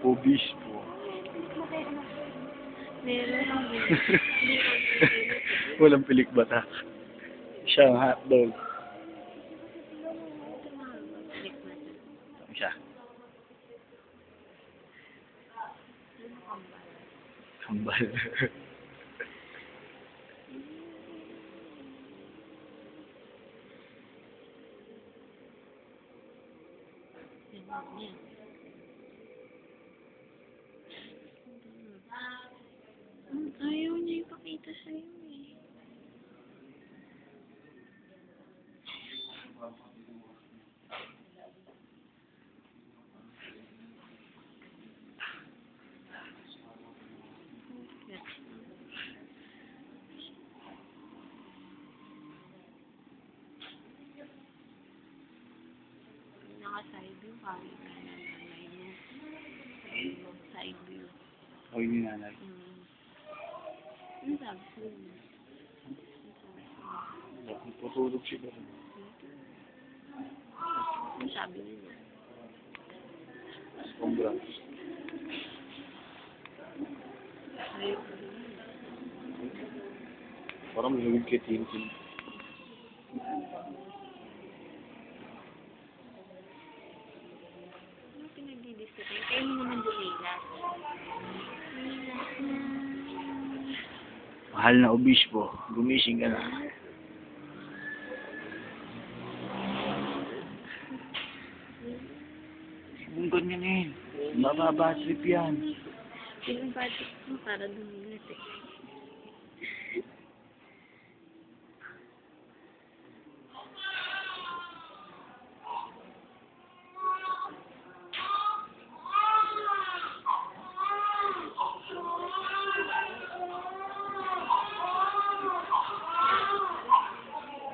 Obispo. Meron. Walang pilikbatak. Siya ang hotdog. Saan siya? Kambal. Ayaw niya ipakita sa'yo eh. Naka-side view, pari na nanay mo. Side view. Huwag ni nanay. Ano sabi sa'yo? Natutulog siya. Ano sabi niya? Congrats. Ayaw ko. Parang malawig kay Tintin. Ano pinagdidiscutin? Kayo mo naman dumilas. Mahal na obispo, gumising ka na. Kung ganyan eh, mababa trip yan. Yung budget mo para dumilas eh.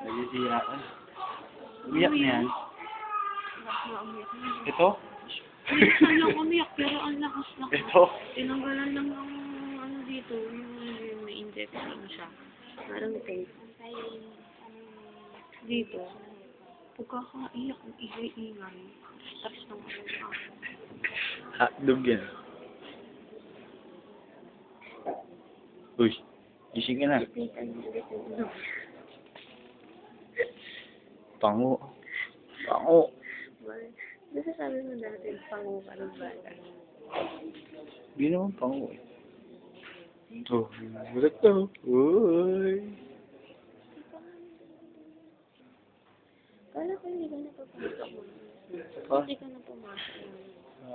Nagsisira ka. Umiyak na yan. Umiyak na. Ito? Umiyak lang umiyak, pero ang lakas-lakas. Ito? Tinanggalan lang ng ano dito, yung may injection siya. Parang tape. Dito. Pagkakaiyak, ang ingay-ingay. Stress ng ano. Hotdog yan. Uy, gising ka na. Pango. Pango. Basta sabi mo dati, pango ka ng bata. Hindi naman pango eh. Oh, bulat to. Uy. Kala ko hindi ka na papasok mo. Ha? Hindi ka na pumasok mo.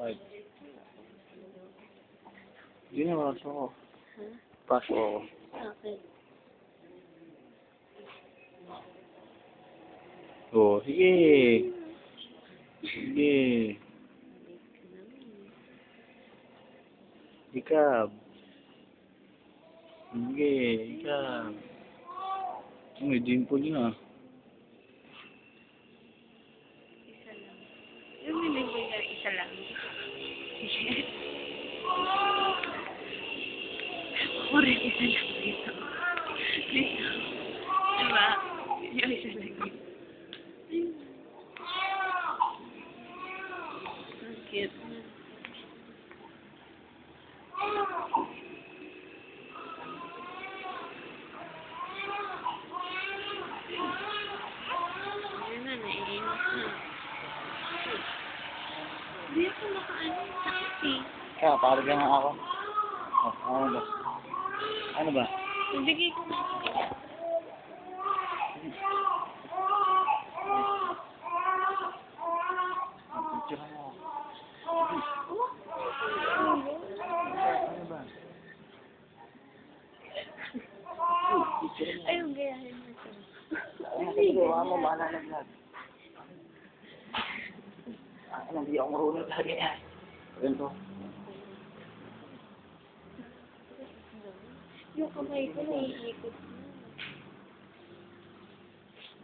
Ay. Hindi na pasok ako. Ha? Pasok ako. Okay. Oh, sige. Sige. Ikab. Sige, ikab. May dimple niya. Isa lang. Yung may linggo niya, isa lang. Ako rin, isa lang dito. Dito. Diba? Yung isa lang dito. Ang cute. Ayun na, naiinis na. Hindi ako nakaano, sakit eh. Kaya, parang nga ako. Oh, ano ba? Ano ba? Ibigay ko na. Picture mo. Ano ba? Ayun, gayahin mo ito. Sige, wala mo, malalaglag. Hindi ako marunong talaga yan. Ganito. Yung kamay ko naiikot.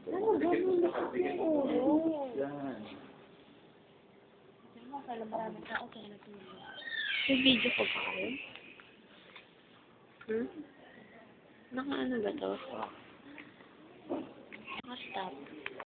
Ano ba? Malakot yung ulo. Yan. Kala maraming tao kaya natulog. May video ko pa kayo? Hmm? Naka ano ba to?